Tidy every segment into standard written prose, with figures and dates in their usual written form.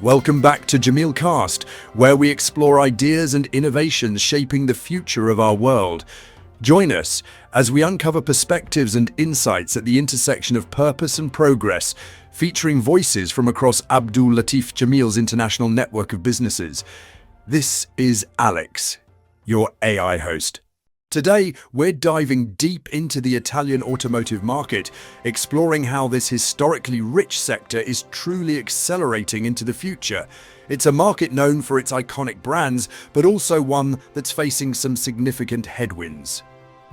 Welcome back to Jameel Cast, where we explore ideas and innovations shaping the future of our world. Join us as we uncover perspectives and insights at the intersection of purpose and progress, featuring voices from across Abdul, Latif, Jameel's international network of businesses. This is Alex, your AI host. Today, we're diving deep into the Italian automotive market, exploring how this historically rich sector is truly accelerating into the future. It's a market known for its iconic brands, but also one that's facing some significant headwinds.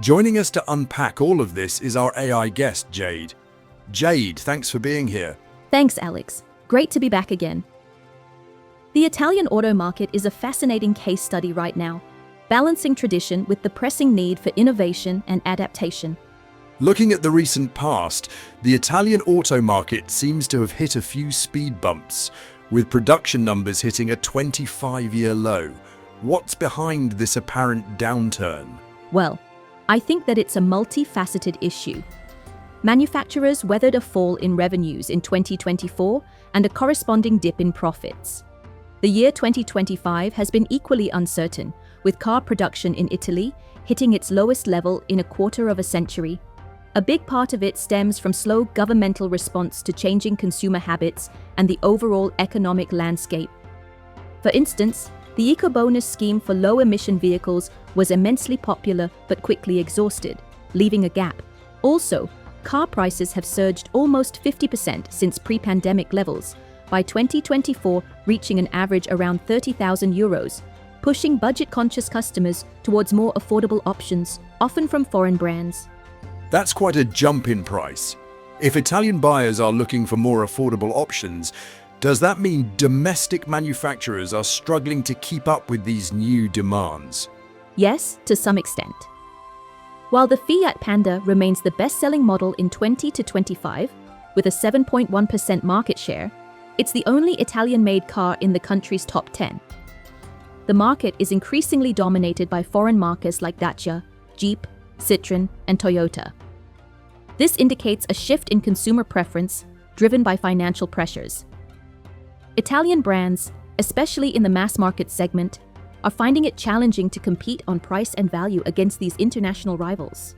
Joining us to unpack all of this is our AI guest, Jade. Jade, thanks for being here. Thanks, Alex. Great to be back again. The Italian auto market is a fascinating case study right now, balancing tradition with the pressing need for innovation and adaptation. Looking at the recent past, the Italian auto market seems to have hit a few speed bumps, with production numbers hitting a 25-year low. What's behind this apparent downturn? Well, I think that it's a multifaceted issue. Manufacturers weathered a fall in revenues in 2024 and a corresponding dip in profits. The year 2025 has been equally uncertain, with car production in Italy hitting its lowest level in a quarter of a century. A big part of it stems from slow governmental response to changing consumer habits and the overall economic landscape. For instance, the eco-bonus scheme for low-emission vehicles was immensely popular but quickly exhausted, leaving a gap. Also, car prices have surged almost 50% since pre-pandemic levels, by 2024 reaching an average around €30,000, pushing budget-conscious customers towards more affordable options, often from foreign brands. That's quite a jump in price. If Italian buyers are looking for more affordable options, does that mean domestic manufacturers are struggling to keep up with these new demands? Yes, to some extent. While the Fiat Panda remains the best-selling model in 2025, with a 7.1% market share, it's the only Italian-made car in the country's top 10. The market is increasingly dominated by foreign marques like Dacia, Jeep, Citroën, and Toyota. This indicates a shift in consumer preference driven by financial pressures. Italian brands, especially in the mass market segment, are finding it challenging to compete on price and value against these international rivals.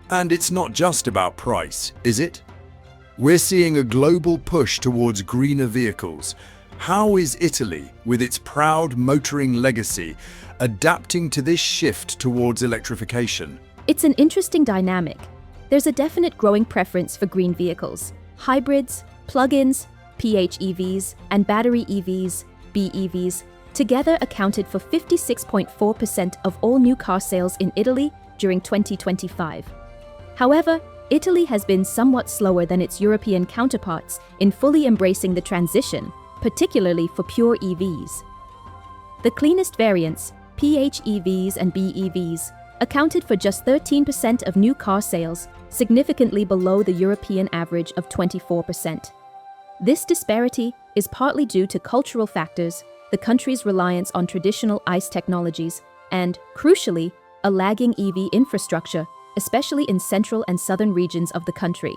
And it's not just about price, is it? We're seeing a global push towards greener vehicles. How is Italy, with its proud motoring legacy, adapting to this shift towards electrification? It's an interesting dynamic. There's a definite growing preference for green vehicles. Hybrids, plug-ins, PHEVs, and battery EVs, BEVs, together accounted for 56.4% of all new car sales in Italy during 2025. However, Italy has been somewhat slower than its European counterparts in fully embracing the transition, particularly for pure EVs. The cleanest variants, PHEVs and BEVs, accounted for just 13% of new car sales, significantly below the European average of 24%. This disparity is partly due to cultural factors, the country's reliance on traditional ICE technologies, and, crucially, a lagging EV infrastructure, especially in central and southern regions of the country.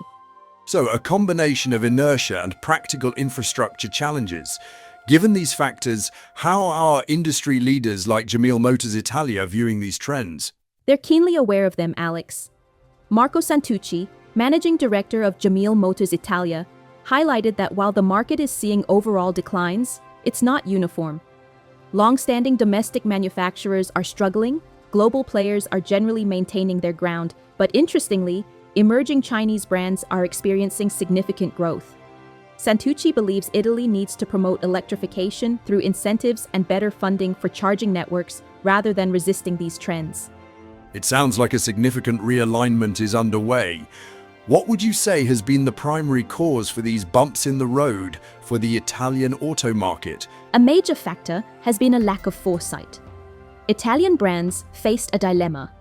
So, a combination of inertia and practical infrastructure challenges. Given these factors, how are industry leaders like Jameel Motors Italia viewing these trends? They're keenly aware of them, Alex. Marco Santucci, managing director of Jameel Motors Italia, highlighted that while the market is seeing overall declines, it's not uniform. Long-standing domestic manufacturers are struggling, global players are generally maintaining their ground, but interestingly, emerging Chinese brands are experiencing significant growth. Santucci believes Italy needs to promote electrification through incentives and better funding for charging networks rather than resisting these trends. It sounds like a significant realignment is underway. What would you say has been the primary cause for these bumps in the road for the Italian auto market? A major factor has been a lack of foresight. Italian brands faced a dilemma: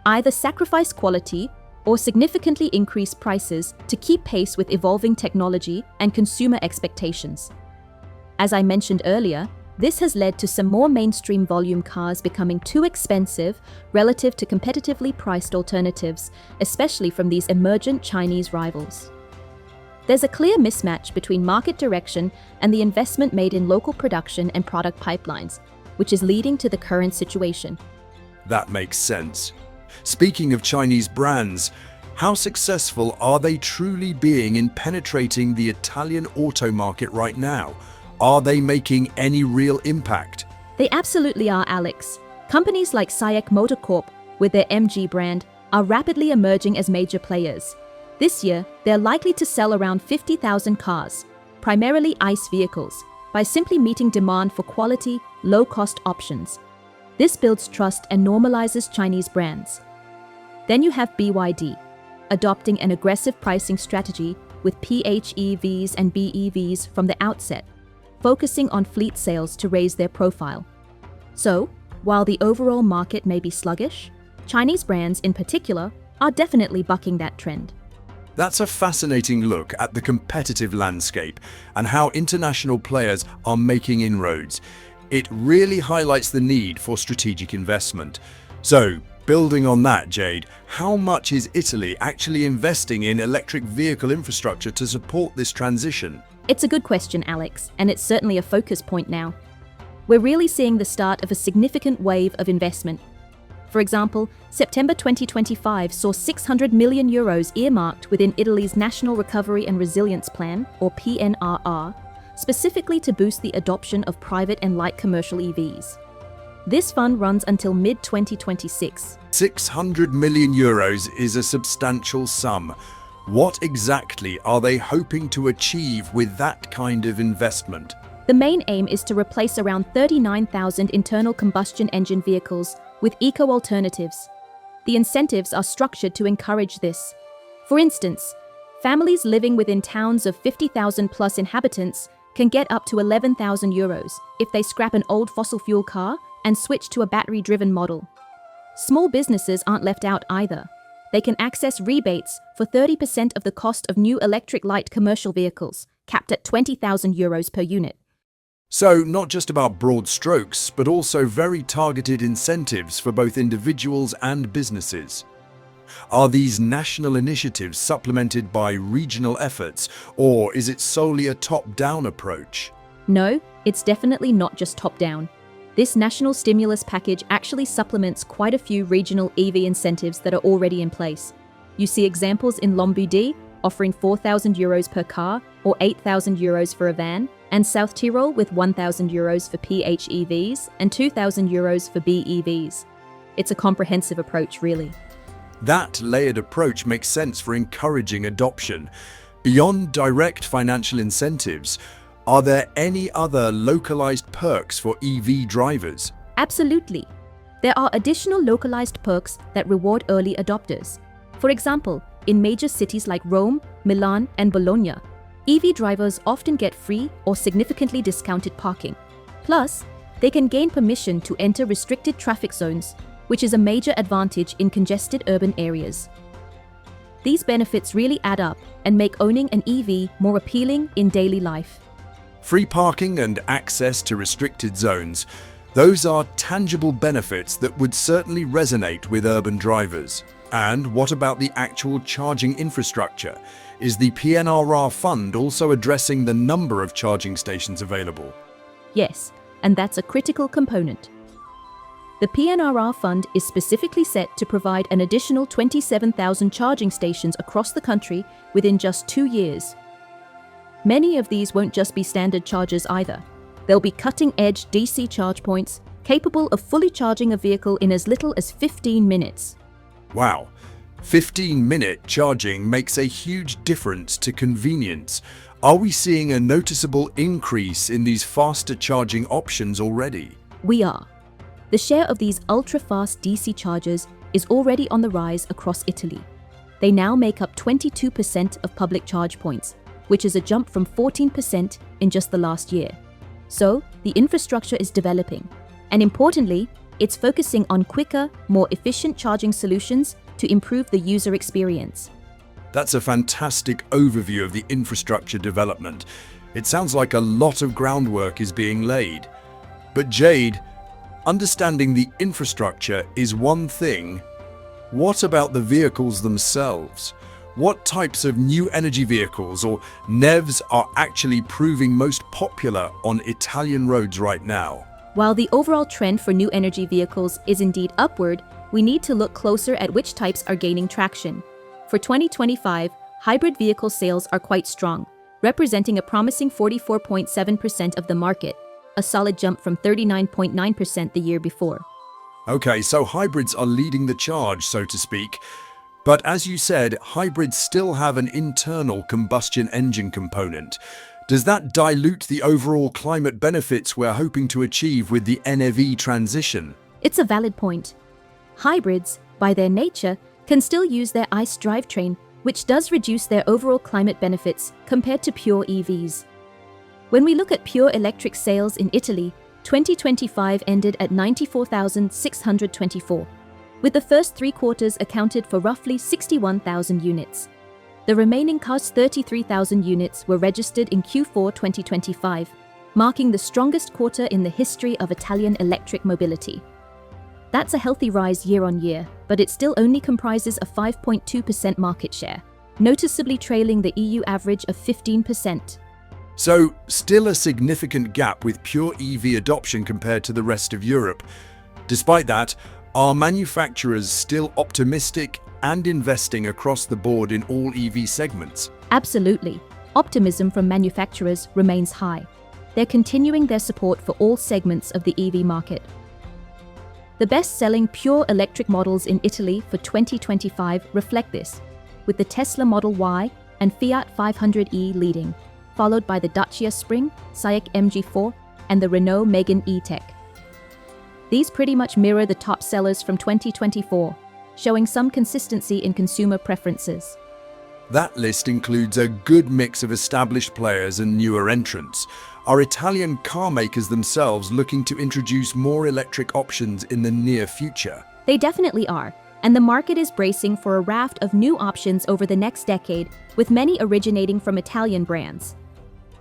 either sacrifice quality or significantly increase prices to keep pace with evolving technology and consumer expectations. As I mentioned earlier, this has led to some more mainstream volume cars becoming too expensive relative to competitively priced alternatives, especially from these emergent Chinese rivals. There's a clear mismatch between market direction and the investment made in local production and product pipelines, which is leading to the current situation. That makes sense. Speaking of Chinese brands, how successful are they truly being in penetrating the Italian auto market right now? Are they making any real impact? They absolutely are, Alex. Companies like SAIC Motor Corp, with their MG brand, are rapidly emerging as major players. This year, they're likely to sell around 50,000 cars, primarily ICE vehicles, by simply meeting demand for quality, low-cost options. This builds trust and normalizes Chinese brands. Then you have BYD, adopting an aggressive pricing strategy with PHEVs and BEVs from the outset, focusing on fleet sales to raise their profile. So, while the overall market may be sluggish, Chinese brands in particular are definitely bucking that trend. That's a fascinating look at the competitive landscape and how international players are making inroads. It really highlights the need for strategic investment. So, building on that, Jade, how much is Italy actually investing in electric vehicle infrastructure to support this transition? It's a good question, Alex, and it's certainly a focus point now. We're really seeing the start of a significant wave of investment. For example, September 2025 saw €600 million earmarked within Italy's National Recovery and Resilience Plan, or PNRR, specifically to boost the adoption of private and light commercial EVs. This fund runs until mid-2026. €600 million is a substantial sum. What exactly are they hoping to achieve with that kind of investment? The main aim is to replace around 39,000 internal combustion engine vehicles with eco-alternatives. The incentives are structured to encourage this. For instance, families living within towns of 50,000 plus inhabitants can get up to €11,000 if they scrap an old fossil fuel car and switch to a battery-driven model. Small businesses aren't left out either. They can access rebates for 30% of the cost of new electric light commercial vehicles, capped at €20,000 per unit. So, not just about broad strokes, but also very targeted incentives for both individuals and businesses. Are these national initiatives supplemented by regional efforts, or is it solely a top-down approach? No, it's definitely not just top-down. This national stimulus package actually supplements quite a few regional EV incentives that are already in place. You see examples in Lombardy, offering €4,000 per car or €8,000 for a van, and South Tyrol with €1,000 for PHEVs and €2,000 for BEVs. It's a comprehensive approach, really. That layered approach makes sense for encouraging adoption. Beyond direct financial incentives, are there any other localized perks for EV drivers? Absolutely. There are additional localized perks that reward early adopters. For example, in major cities like Rome, Milan, and Bologna, EV drivers often get free or significantly discounted parking. Plus, they can gain permission to enter restricted traffic zones, which is a major advantage in congested urban areas. These benefits really add up and make owning an EV more appealing in daily life. Free parking and access to restricted zones, those are tangible benefits that would certainly resonate with urban drivers. And what about the actual charging infrastructure? Is the PNRR fund also addressing the number of charging stations available? Yes, and that's a critical component. The PNRR fund is specifically set to provide an additional 27,000 charging stations across the country within just 2 years. Many of these won't just be standard chargers either. They'll be cutting-edge DC charge points capable of fully charging a vehicle in as little as 15 minutes. Wow, 15-minute charging makes a huge difference to convenience. Are we seeing a noticeable increase in these faster charging options already? We are. The share of these ultra-fast DC chargers is already on the rise across Italy. They now make up 22% of public charge points, which is a jump from 14% in just the last year. So, the infrastructure is developing. And importantly, it's focusing on quicker, more efficient charging solutions to improve the user experience. That's a fantastic overview of the infrastructure development. It sounds like a lot of groundwork is being laid. But Jade, understanding the infrastructure is one thing. What about the vehicles themselves? What types of new energy vehicles or NEVs are actually proving most popular on Italian roads right now? While the overall trend for new energy vehicles is indeed upward, we need to look closer at which types are gaining traction. For 2025, hybrid vehicle sales are quite strong, representing a promising 44.7% of the market, a solid jump from 39.9% the year before. Okay, so hybrids are leading the charge, so to speak. But as you said, hybrids still have an internal combustion engine component. Does that dilute the overall climate benefits we're hoping to achieve with the NEV transition? It's a valid point. Hybrids, by their nature, can still use their ICE drivetrain, which does reduce their overall climate benefits compared to pure EVs. When we look at pure electric sales in Italy, 2025 ended at 94,624, with the first 3 quarters accounted for roughly 61,000 units. The remaining cars 33,000 units were registered in Q4 2025, marking the strongest quarter in the history of Italian electric mobility. That's a healthy rise year on year, but it still only comprises a 5.2% market share, noticeably trailing the EU average of 15%. So, still a significant gap with pure EV adoption compared to the rest of Europe. Despite that, are manufacturers still optimistic and investing across the board in all EV segments? Absolutely. Optimism from manufacturers remains high. They're continuing their support for all segments of the EV market. The best-selling pure electric models in Italy for 2025 reflect this, with the Tesla Model Y and Fiat 500e leading, followed by the Dacia Spring, SAIC MG4, and the Renault Megane E-Tech. These pretty much mirror the top sellers from 2024, showing some consistency in consumer preferences. That list includes a good mix of established players and newer entrants. Are Italian car makers themselves looking to introduce more electric options in the near future? They definitely are, and the market is bracing for a raft of new options over the next decade, with many originating from Italian brands.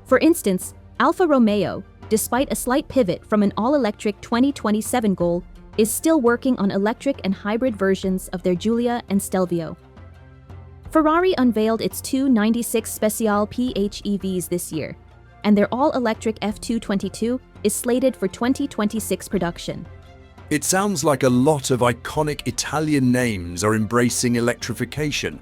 For instance, Alfa Romeo, despite a slight pivot from an all-electric 2027 goal, is still working on electric and hybrid versions of their Giulia and Stelvio. Ferrari unveiled its 296 Speciale PHEVs this year, and their all-electric F222 is slated for 2026 production. It sounds like a lot of iconic Italian names are embracing electrification.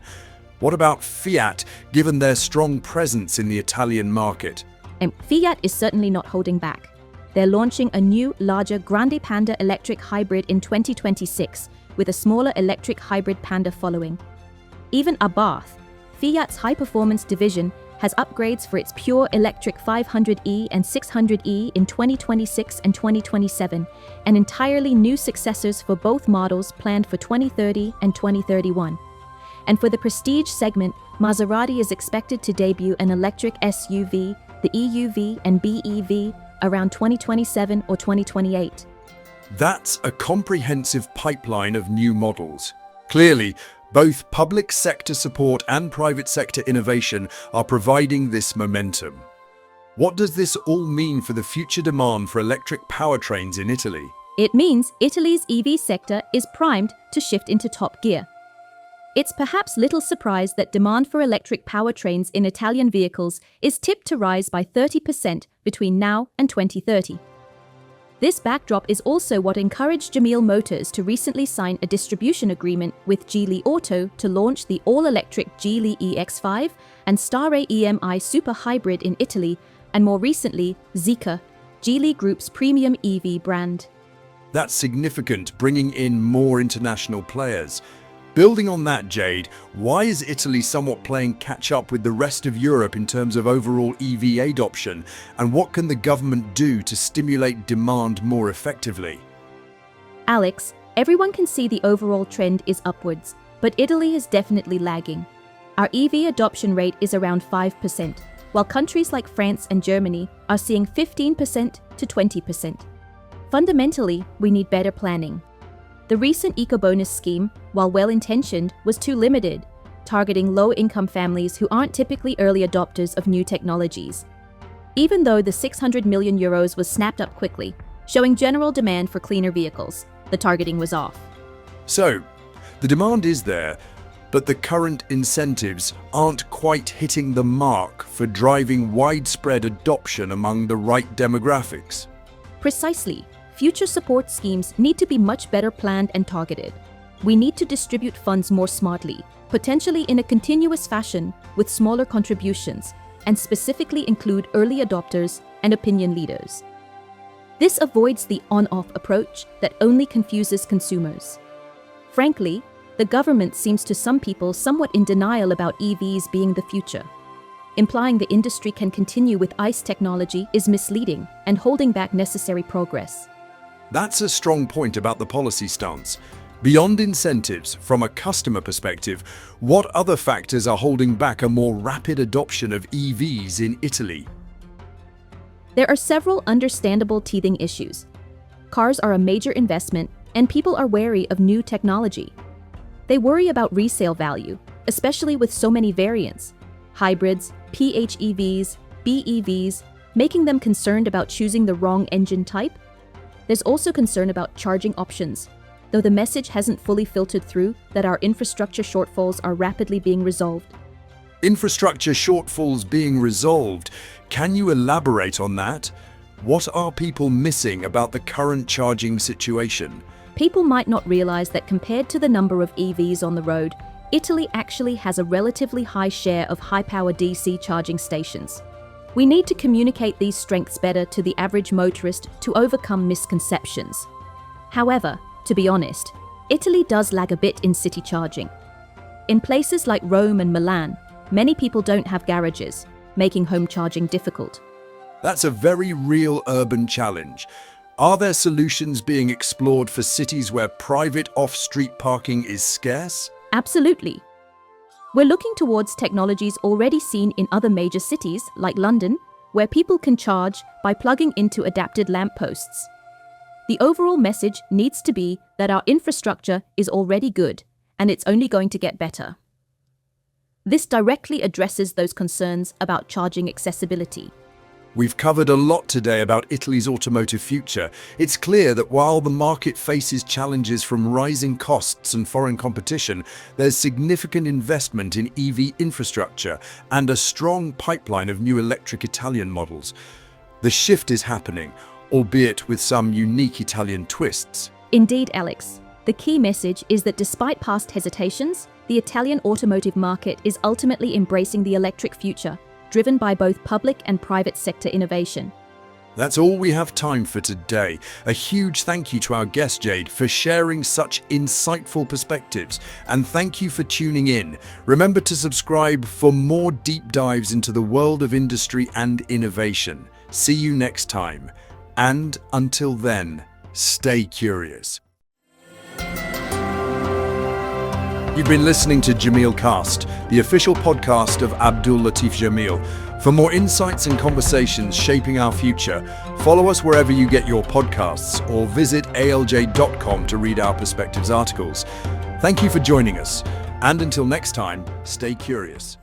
What about Fiat, given their strong presence in the Italian market? And Fiat is certainly not holding back. They're launching a new, larger Grande Panda electric hybrid in 2026, with a smaller electric hybrid Panda following. Even Abarth, Fiat's high-performance division, has upgrades for its pure electric 500e and 600e in 2026 and 2027, and entirely new successors for both models planned for 2030 and 2031. And for the prestige segment, Maserati is expected to debut an electric SUV, the EUV and BEV, around 2027 or 2028. That's a comprehensive pipeline of new models. Clearly, both public sector support and private sector innovation are providing this momentum. What does this all mean for the future demand for electric powertrains in Italy? It means Italy's EV sector is primed to shift into top gear. It's perhaps little surprise that demand for electric powertrains in Italian vehicles is tipped to rise by 30% between now and 2030. This backdrop is also what encouraged Jameel Motors to recently sign a distribution agreement with Geely Auto to launch the all-electric Geely EX5 and Stare EMI Super Hybrid in Italy, and more recently, zeekr, Geely Group's premium EV brand. That's significant, bringing in more international players. Building on that, Jade, why is Italy somewhat playing catch-up with the rest of Europe in terms of overall EV adoption, and what can the government do to stimulate demand more effectively? Alex, everyone can see the overall trend is upwards, but Italy is definitely lagging. Our EV adoption rate is around 5%, while countries like France and Germany are seeing 15% to 20%. Fundamentally, we need better planning. The recent eco-bonus scheme, while well-intentioned, was too limited, targeting low-income families who aren't typically early adopters of new technologies. Even though the €600 million was snapped up quickly, showing general demand for cleaner vehicles, the targeting was off. So, the demand is there, but the current incentives aren't quite hitting the mark for driving widespread adoption among the right demographics. Precisely. Future support schemes need to be much better planned and targeted. We need to distribute funds more smartly, potentially in a continuous fashion with smaller contributions, and specifically include early adopters and opinion leaders. This avoids the on-off approach that only confuses consumers. Frankly, the government seems to some people somewhat in denial about EVs being the future. Implying the industry can continue with ICE technology is misleading and holding back necessary progress. That's a strong point about the policy stance. Beyond incentives, from a customer perspective, what other factors are holding back a more rapid adoption of EVs in Italy? There are several understandable teething issues. Cars are a major investment, and people are wary of new technology. They worry about resale value, especially with so many variants, hybrids, PHEVs, BEVs, making them concerned about choosing the wrong engine type. There's also concern about charging options, though the message hasn't fully filtered through that our infrastructure shortfalls are rapidly being resolved. Infrastructure shortfalls being resolved. Can you elaborate on that? What are people missing about the current charging situation? People might not realize that compared to the number of EVs on the road, Italy actually has a relatively high share of high-power DC charging stations. We need to communicate these strengths better to the average motorist to overcome misconceptions. However, to be honest, Italy does lag a bit in city charging. In places like Rome and Milan, many people don't have garages, making home charging difficult. That's a very real urban challenge. Are there solutions being explored for cities where private off-street parking is scarce? Absolutely. We're looking towards technologies already seen in other major cities, like London, where people can charge by plugging into adapted lampposts. The overall message needs to be that our infrastructure is already good, and it's only going to get better. This directly addresses those concerns about charging accessibility. We've covered a lot today about Italy's automotive future. It's clear that while the market faces challenges from rising costs and foreign competition, there's significant investment in EV infrastructure and a strong pipeline of new electric Italian models. The shift is happening, albeit with some unique Italian twists. Indeed, Alex. The key message is that despite past hesitations, the Italian automotive market is ultimately embracing the electric future, driven by both public and private sector innovation. That's all we have time for today. A huge thank you to our guest Jade for sharing such insightful perspectives, and thank you for tuning in. Remember to subscribe for more deep dives into the world of industry and innovation. See you next time, and until then, stay curious. You've been listening to Jameel Cast, the official podcast of Abdul Latif Jameel. For more insights and conversations shaping our future, follow us wherever you get your podcasts or visit alj.com to read our Perspectives articles. Thank you for joining us, and until next time, stay curious.